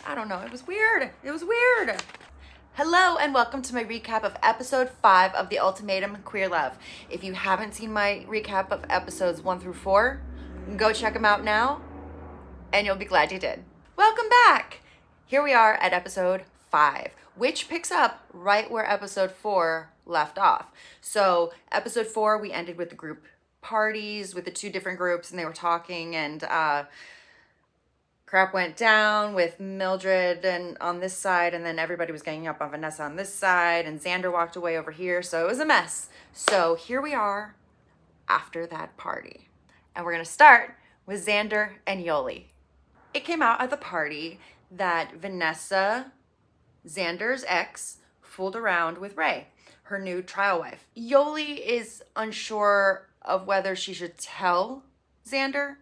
I don't know. It was weird. It was weird. Hello and welcome to my recap of episode 5 of the Ultimatum Queer Love. If you haven't seen my recap of episodes 1 through 4, go check them out now and you'll be glad you did. Welcome back. Here we are at episode 5, which picks up right where episode 4 left off. So episode 4, we ended with the group parties with the two different groups and they were talking and crap went down with Mildred and on this side, and then everybody was ganging up on Vanessa on this side, and Xander walked away over here, so it was a mess. So here we are after that party, and we're gonna start with Xander and Yoli. It came out at the party that Vanessa, Xander's ex, fooled around with Ray, her new trial wife. Yoli is unsure of whether she should tell Xander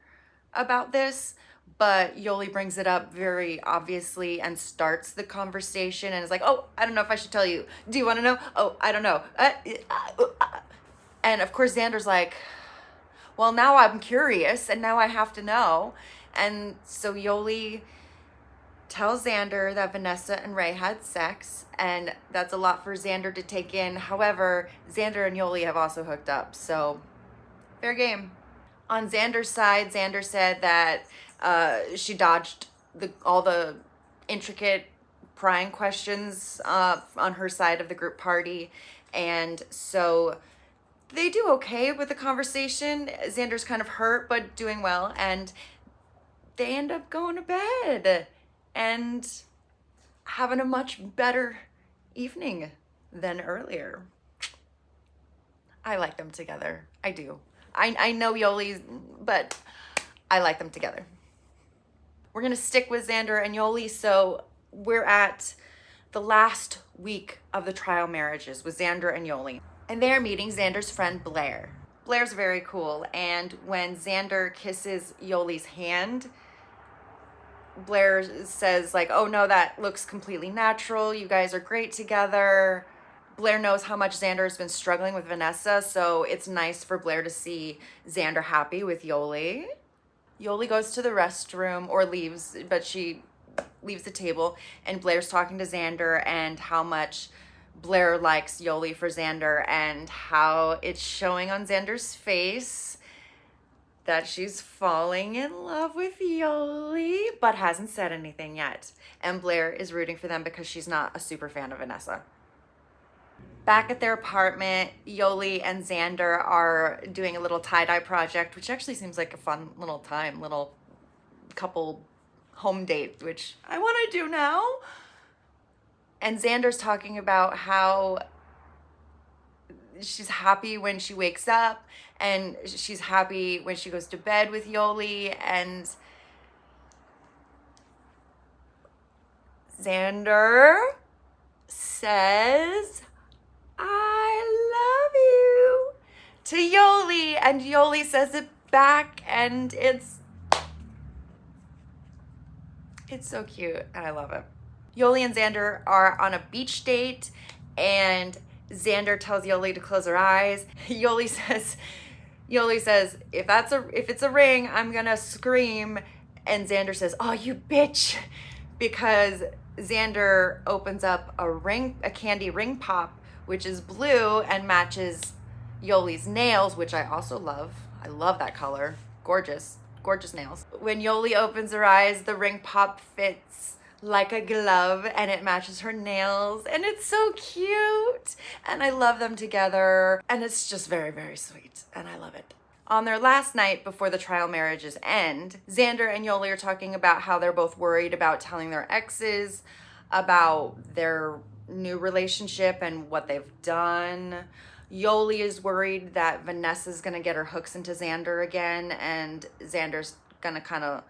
about this, but Yoli brings it up very obviously and starts the conversation and is like, oh, I don't know if I should tell you. Do you want to know? Oh, I don't know. And of course, Xander's like, well, now I'm curious and now I have to know. And so Yoli tells Xander that Vanessa and Ray had sex, and that's a lot for Xander to take in. However, Xander and Yoli have also hooked up, so fair game. On Xander's side, Xander said that she dodged all the intricate prying questions on her side of the group party. And so they do okay with the conversation. Xander's kind of hurt, but doing well. And they end up going to bed and having a much better evening than earlier. I like them together. I do. I know Yoli's, but I like them together. We're going to stick with Xander and Yoli. So we're at the last week of the trial marriages with Xander and Yoli. And they're meeting Xander's friend Blair. Blair's very cool. And when Xander kisses Yoli's hand, Blair says like, oh no, that looks completely natural. You guys are great together. Blair knows how much Xander has been struggling with Vanessa, so it's nice for Blair to see Xander happy with Yoli. Yoli goes to the restroom, or leaves, but she leaves the table, and Blair's talking to Xander and how much Blair likes Yoli for Xander and how it's showing on Xander's face that she's falling in love with Yoli, but hasn't said anything yet. And Blair is rooting for them because she's not a super fan of Vanessa. Back at their apartment, Yoli and Xander are doing a little tie-dye project, which actually seems like a fun little couple home date, which I want to do now. And Xander's talking about how she's happy when she wakes up and she's happy when she goes to bed with Yoli, and Xander says, I love you to Yoli, and Yoli says it back, and it's so cute and I love it. Yoli and Xander are on a beach date, and Xander tells Yoli to close her eyes. Yoli says, if it's a ring, I'm gonna scream. And Xander says, oh, you bitch, because Xander opens up a candy ring pop, which is blue and matches Yoli's nails, which I also love. I love that color. Gorgeous, gorgeous nails. When Yoli opens her eyes, the ring pop fits like a glove and it matches her nails, and it's so cute. And I love them together, and it's just very, very sweet, and I love it. On their last night before the trial marriages end, Xander and Yoli are talking about how they're both worried about telling their exes about their new relationship and what they've done. Yoli is worried that Vanessa's gonna get her hooks into Xander again, and Xander's gonna kind of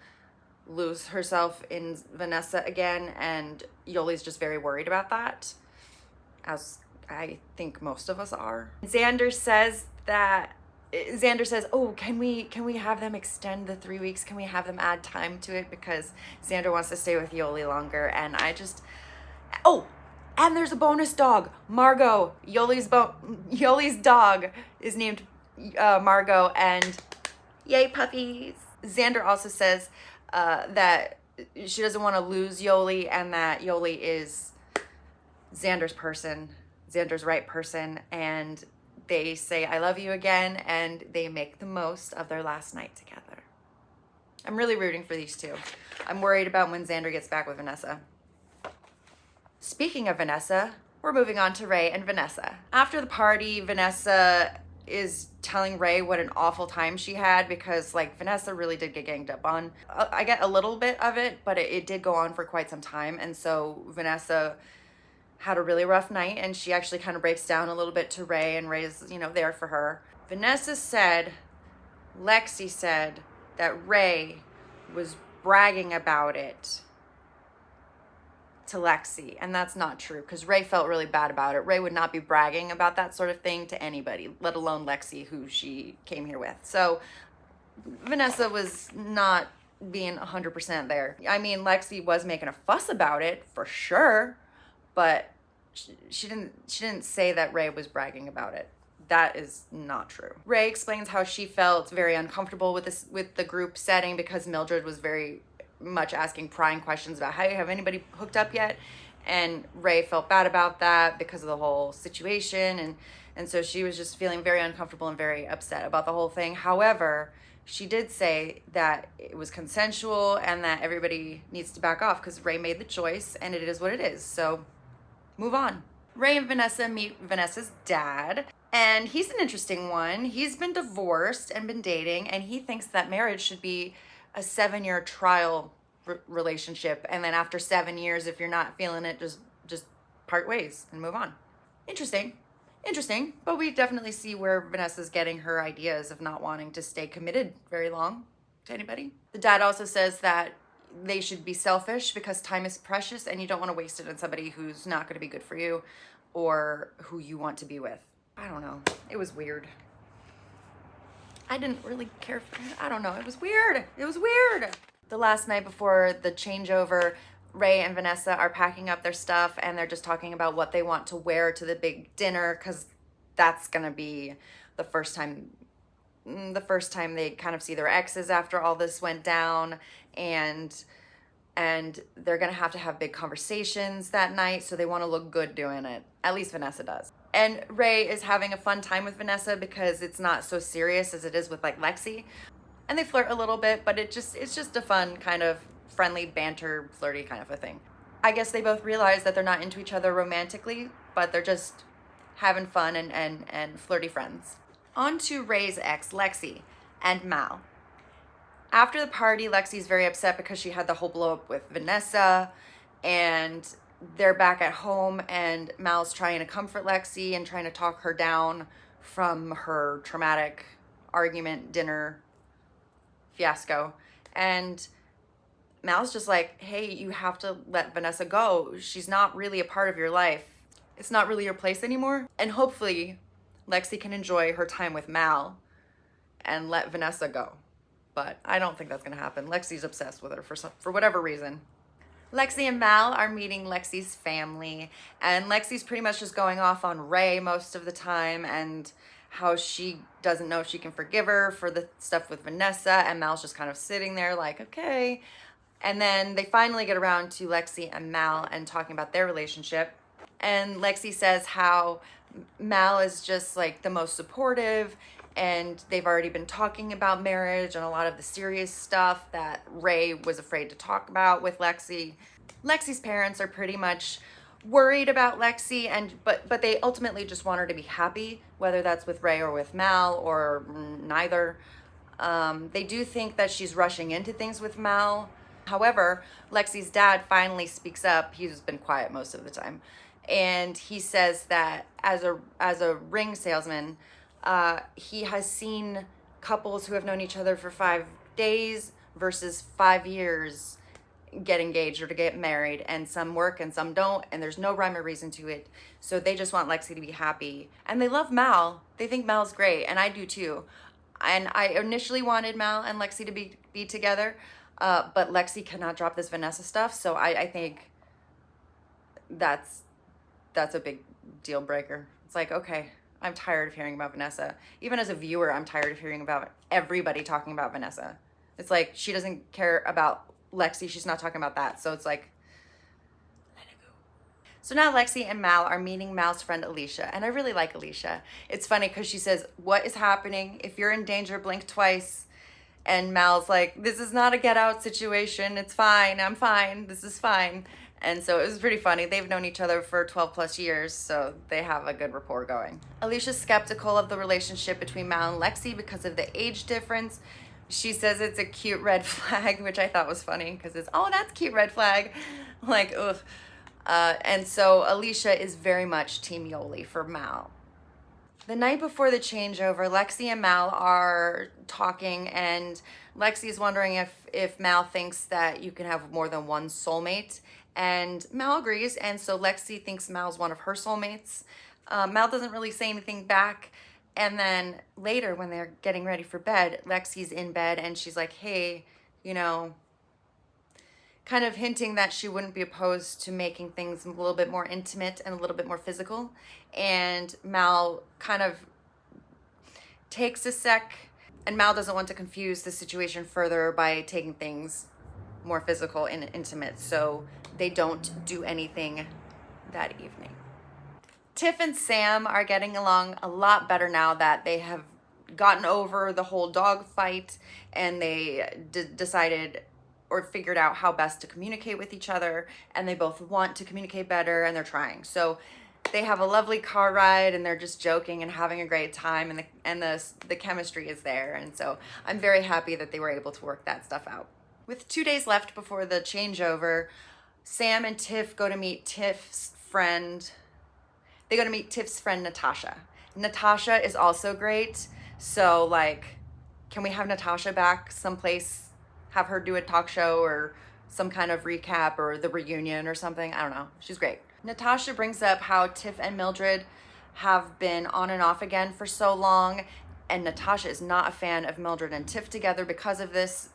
lose herself in Vanessa again, and Yoli's just very worried about that, as I think most of us are. Xander says, oh, can we have them extend the 3 weeks? Can we have them add time to it? Because Xander wants to stay with Yoli longer, and and there's a bonus dog, Margot. Yoli's dog is named Margot, and yay, puppies. Xander also says that she doesn't want to lose Yoli, and that Yoli is Xander's person, Xander's right person, and they say I love you again, and they make the most of their last night together. I'm really rooting for these two. I'm worried about when Xander gets back with Vanessa. Speaking of Vanessa, we're moving on to Ray and Vanessa. After the party, Vanessa is telling Ray what an awful time she had because, like, Vanessa really did get ganged up on. I get a little bit of it, but it did go on for quite some time. And so Vanessa had a really rough night, and she actually kind of breaks down a little bit to Ray, and Ray's, there for her. Vanessa said, Lexi said that Ray was bragging about it to Lexi, and that's not true because Ray felt really bad about it. Ray would not be bragging about that sort of thing to anybody, let alone Lexi, who she came here with. So Vanessa was not being 100% there. I mean, Lexi was making a fuss about it for sure, but she didn't say that Ray was bragging about it. That is not true. Ray explains how she felt very uncomfortable with the group setting because Mildred was very much asking prying questions about, hey, have anybody hooked up yet? And Ray felt bad about that because of the whole situation, and so she was just feeling very uncomfortable and very upset about the whole thing. However, she did say that it was consensual and that everybody needs to back off because Ray made the choice and it is what it is. So move on. Ray and Vanessa meet Vanessa's dad, and he's an interesting one. He's been divorced and been dating, and he thinks that marriage should be a 7-year trial relationship, and then after 7 years, if you're not feeling it, just part ways and move on. Interesting, but we definitely see where Vanessa's getting her ideas of not wanting to stay committed very long to anybody. The dad also says that they should be selfish because time is precious and you don't want to waste it on somebody who's not going to be good for you or who you want to be with. I don't know. It was weird. I didn't really care for it. I don't know. It was weird. The last night before the changeover, Ray and Vanessa are packing up their stuff and they're just talking about what they want to wear to the big dinner because that's going to be the first time they kind of see their exes after all this went down, and they're going to have big conversations that night, so they want to look good doing it. At least Vanessa does. And Ray is having a fun time with Vanessa because it's not so serious as it is with like Lexi. And they flirt a little bit, but it's just a fun kind of friendly banter, flirty kind of a thing. I guess they both realize that they're not into each other romantically, but they're just having fun and flirty friends. On to Ray's ex, Lexi, and Mal. After the party, Lexi's very upset because she had the whole blow up with Vanessa, and they're back at home, and Mal's trying to comfort Lexi and trying to talk her down from her traumatic argument dinner fiasco. And Mal's just like, hey, you have to let Vanessa go. She's not really a part of your life. It's not really your place anymore. And hopefully Lexi can enjoy her time with Mal and let Vanessa go. But I don't think that's going to happen. Lexi's obsessed with her for whatever reason. Lexi and Mal are meeting Lexi's family, and Lexi's pretty much just going off on Ray most of the time and how she doesn't know if she can forgive her for the stuff with Vanessa, and Mal's just kind of sitting there like, okay. And then they finally get around to Lexi and Mal and talking about their relationship. And Lexi says how Mal is just like the most supportive, and they've already been talking about marriage and a lot of the serious stuff that Ray was afraid to talk about with Lexi. Lexi's parents are pretty much worried about Lexi, but they ultimately just want her to be happy, whether that's with Ray or with Mal or neither. They do think that she's rushing into things with Mal. However, Lexi's dad finally speaks up. He's been quiet most of the time. And he says that as a ring salesman, he has seen couples who have known each other for 5 days versus 5 years get engaged or to get married, and some work and some don't, and there's no rhyme or reason to it. So they just want Lexi to be happy. And they love Mal. They think Mal's great, and I do too. And I initially wanted Mal and Lexi to be together, but Lexi cannot drop this Vanessa stuff, so I think that's a big deal breaker. It's like, okay, I'm tired of hearing about Vanessa. Even as a viewer, I'm tired of hearing about everybody talking about Vanessa. It's like she doesn't care about Lexi. She's not talking about that. So it's like, let it go. So now Lexi and Mal are meeting Mal's friend Alicia. And I really like Alicia. It's funny because she says, what is happening? If you're in danger, blink twice. And Mal's like, this is not a get out situation. It's fine. I'm fine. This is fine. And so it was pretty funny. They've known each other for 12 plus years, so they have a good rapport going. Alicia's skeptical of the relationship between Mal and Lexi because of the age difference. She says it's a cute red flag, which I thought was funny because it's, oh, that's a cute red flag. Like, ugh. And so Alicia is very much Team Yoli for Mal. The night before the changeover, Lexi and Mal are talking, and Lexi is wondering if Mal thinks that you can have more than one soulmate, and Mal agrees, and so Lexi thinks Mal's one of her soulmates. Mal doesn't really say anything back, and then later when they're getting ready for bed, Lexi's in bed, and she's like, hey, you know, kind of hinting that she wouldn't be opposed to making things a little bit more intimate and a little bit more physical. And Mal kind of takes a sec, and Mal doesn't want to confuse the situation further by taking things more physical and intimate, so they don't do anything that evening. Tiff and Sam are getting along a lot better now that they have gotten over the whole dog fight, and they decided or figured out how best to communicate with each other, and they both want to communicate better, and they're trying. So they have a lovely car ride, and they're just joking and having a great time, and the chemistry is there. And so I'm very happy that they were able to work that stuff out. With 2 days left before the changeover, Sam and Tiff go to meet Tiff's friend. They go to meet Tiff's friend Natasha. Natasha is also great. So like, can we have Natasha back someplace? Have her do a talk show or some kind of recap or the reunion or something. I don't know. She's great. Natasha brings up how Tiff and Mildred have been on and off again for so long, and Natasha is not a fan of Mildred and Tiff together because of this.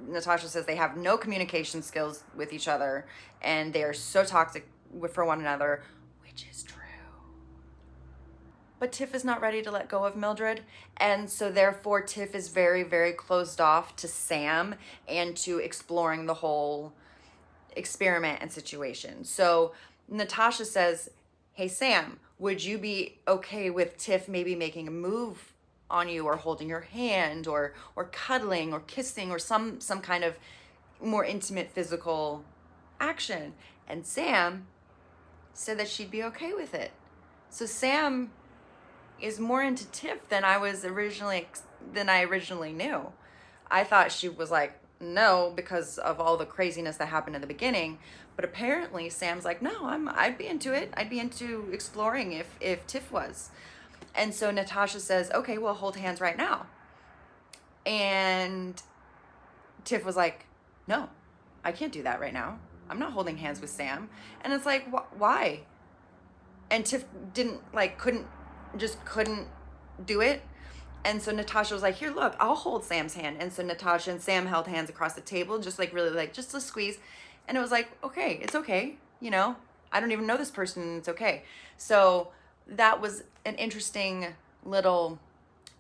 Natasha says they have no communication skills with each other, and they are so toxic for one another, which is true. But Tiff is not ready to let go of Mildred, and so therefore Tiff is very, very closed off to Sam and to exploring the whole experiment and situation. So Natasha says, hey Sam, would you be okay with Tiff maybe making a move on you, or holding your hand, or cuddling or kissing, or some kind of more intimate physical action? And Sam said that she'd be okay with it. So Sam is more into Tiff than I originally knew. I thought she was like, no, because of all the craziness that happened in the beginning. But apparently Sam's like, no, I'd be into it. I'd be into exploring if Tiff was. And so Natasha says, okay, we'll hold hands right now. And Tiff was like, no, I can't do that right now. I'm not holding hands with Sam. And it's like, why? And Tiff couldn't do it. And so Natasha was like, here, look, I'll hold Sam's hand. And so Natasha and Sam held hands across the table, just like really like, just a squeeze. And it was like, okay, it's okay. You know, I don't even know this person, and it's okay. So that was an interesting little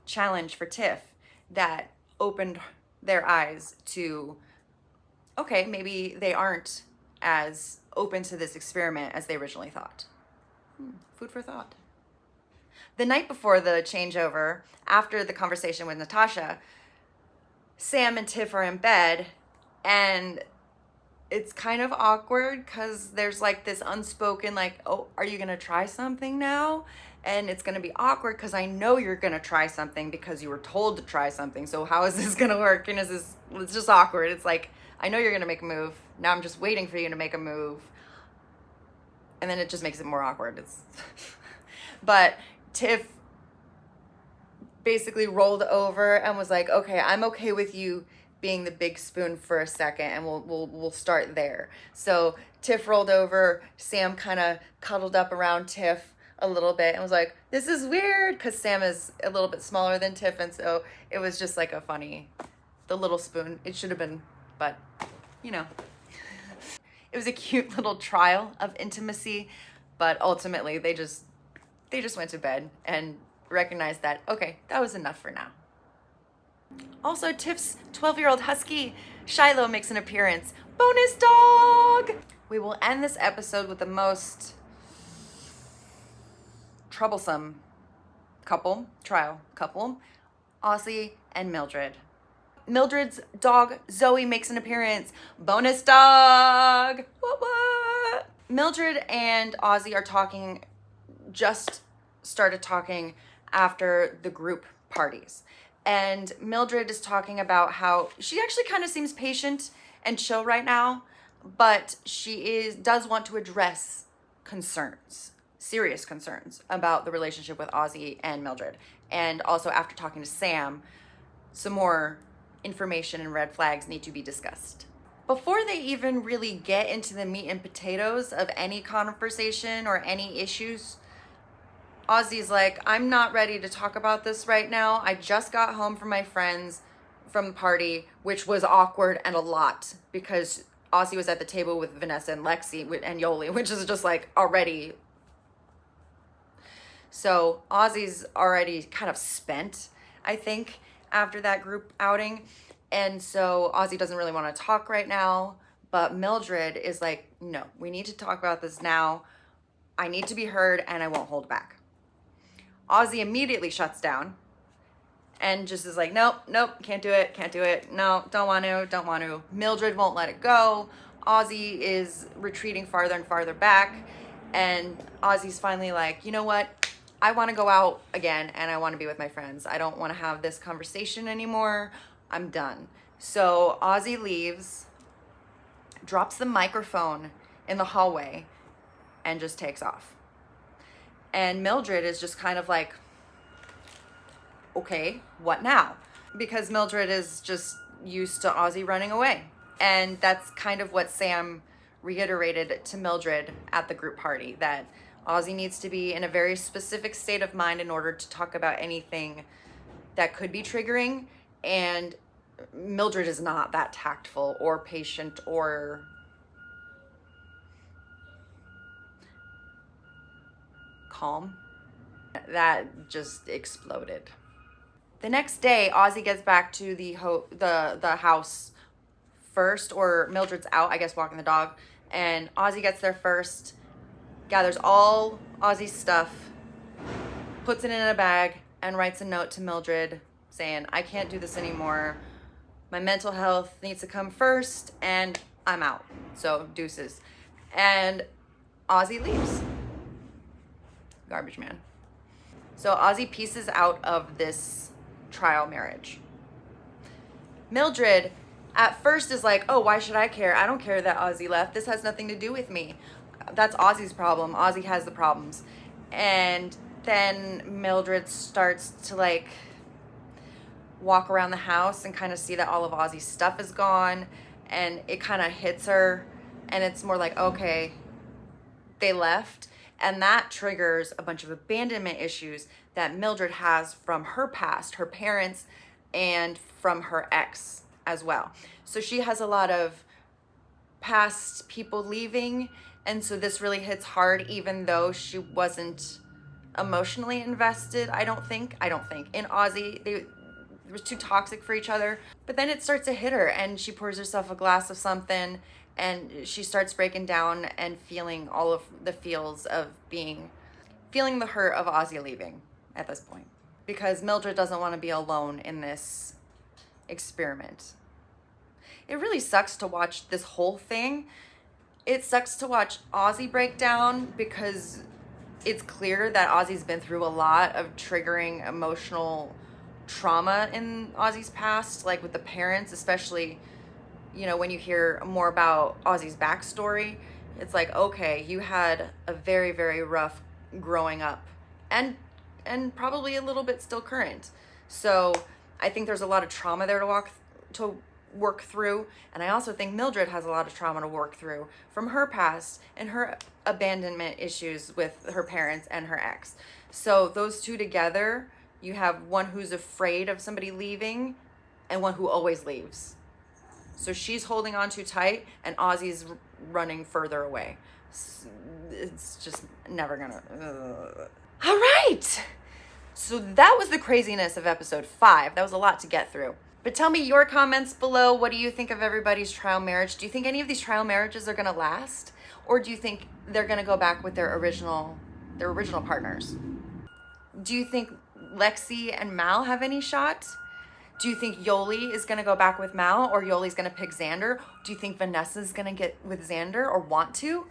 challenge for Tiff that opened their eyes to, okay, maybe they aren't as open to this experiment as they originally thought. Food for thought. The night before the changeover, after the conversation with Natasha, Sam and Tiff are in bed, and it's kind of awkward because there's like this unspoken like, oh, are you gonna try something now? And it's gonna be awkward because I know you're gonna try something because you were told to try something. So how is this gonna work? And it's just awkward. It's like, I know you're gonna make a move. Now I'm just waiting for you to make a move. And then it just makes it more awkward. But Tiff basically rolled over and was like, okay, I'm okay with you being the big spoon for a second, and we'll start there. So Tiff rolled over, Sam kind of cuddled up around Tiff a little bit and was like, this is weird, because Sam is a little bit smaller than Tiff, and so it was just like a funny, the little spoon. It should have been, but you know. It was a cute little trial of intimacy, but ultimately they just went to bed and recognized that, okay, that was enough for now. Also, Tiff's 12-year-old husky, Shiloh, makes an appearance. Bonus dog! We will end this episode with the most troublesome couple, Ozzy and Mildred. Mildred's dog, Zoe, makes an appearance. Bonus dog! What? Mildred and Ozzy are talking, just started talking after the group parties. And Mildred is talking about how she actually kind of seems patient and chill right now, but she does want to address concerns, serious concerns about the relationship with Ozzy and Mildred. And also after talking to Sam, some more information and red flags need to be discussed. Before they even really get into the meat and potatoes of any conversation or any issues, Ozzy's like, I'm not ready to talk about this right now. I just got home from my friends from the party, which was awkward and a lot because Ozzy was at the table with Vanessa and Lexi and Yoli, which is just like already. So Ozzy's already kind of spent, I think, after that group outing. And so Ozzy doesn't really want to talk right now. But Mildred is like, no, we need to talk about this now. I need to be heard and I won't hold back. Ozzy immediately shuts down and just is like, nope, can't do it. No, don't want to. Mildred won't let it go. Ozzy is retreating farther and farther back. And Ozzy's finally like, you know what? I want to go out again and I want to be with my friends. I don't want to have this conversation anymore. I'm done. So Ozzy leaves, drops the microphone in the hallway, and just takes off. And Mildred is just kind of like, okay, what now? Because Mildred is just used to Ozzy running away. And that's kind of what Sam reiterated to Mildred at the group party, that Ozzy needs to be in a very specific state of mind in order to talk about anything that could be triggering. And Mildred is not that tactful or patient or calm. That just exploded. The next day, Ozzy gets back to the house first, or Mildred's out, I guess, walking the dog. And Ozzy gets there first, gathers all Ozzy's stuff, puts it in a bag, and writes a note to Mildred saying, I can't do this anymore. My mental health needs to come first, and I'm out. So, deuces. And Ozzy leaves. Garbage man. So Ozzy pieces out of this trial marriage. Mildred at first is like, oh, why should I care? I don't care that Ozzy left. This has nothing to do with me. That's Ozzy's problem. Ozzy has the problems. And then Mildred starts to like walk around the house and kind of see that all of Ozzy's stuff is gone. And it kind of hits her. And it's more like, okay, they left. And that triggers a bunch of abandonment issues that Mildred has from her past, her parents, and from her ex as well. So she has a lot of past people leaving. And so this really hits hard, even though she wasn't emotionally invested, I don't think, in Ozzy. They were too toxic for each other. But then it starts to hit her and she pours herself a glass of something and she starts breaking down and feeling all of the feels of feeling the hurt of Ozzy leaving at this point. Because Mildred doesn't want to be alone in this experiment. It really sucks to watch this whole thing. It sucks to watch Ozzy break down because it's clear that Ozzy's been through a lot of triggering emotional trauma in Ozzy's past, like with the parents, especially, you know, when you hear more about Ozzy's backstory, it's like, okay, you had a very, very rough growing up and probably a little bit still current. So I think there's a lot of trauma there to work through. And I also think Mildred has a lot of trauma to work through from her past and her abandonment issues with her parents and her ex. So those two together, you have one who's afraid of somebody leaving and one who always leaves. So she's holding on too tight and Ozzy's running further away. It's just never gonna. All right. So that was the craziness of episode 5. That was a lot to get through. But tell me your comments below. What do you think of everybody's trial marriage? Do you think any of these trial marriages are going to last? Or do you think they're going to go back with their original partners? Do you think Lexi and Mal have any shot? Do you think Yoli is going to go back with Mal, or Yoli's going to pick Xander? Do you think Vanessa's going to get with Xander or want to?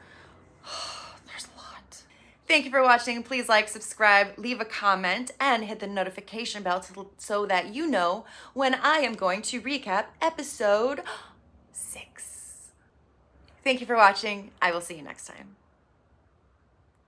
There's a lot. Thank you for watching. Please like, subscribe, leave a comment, and hit the notification bell so that you know when I am going to recap episode 6. Thank you for watching. I will see you next time.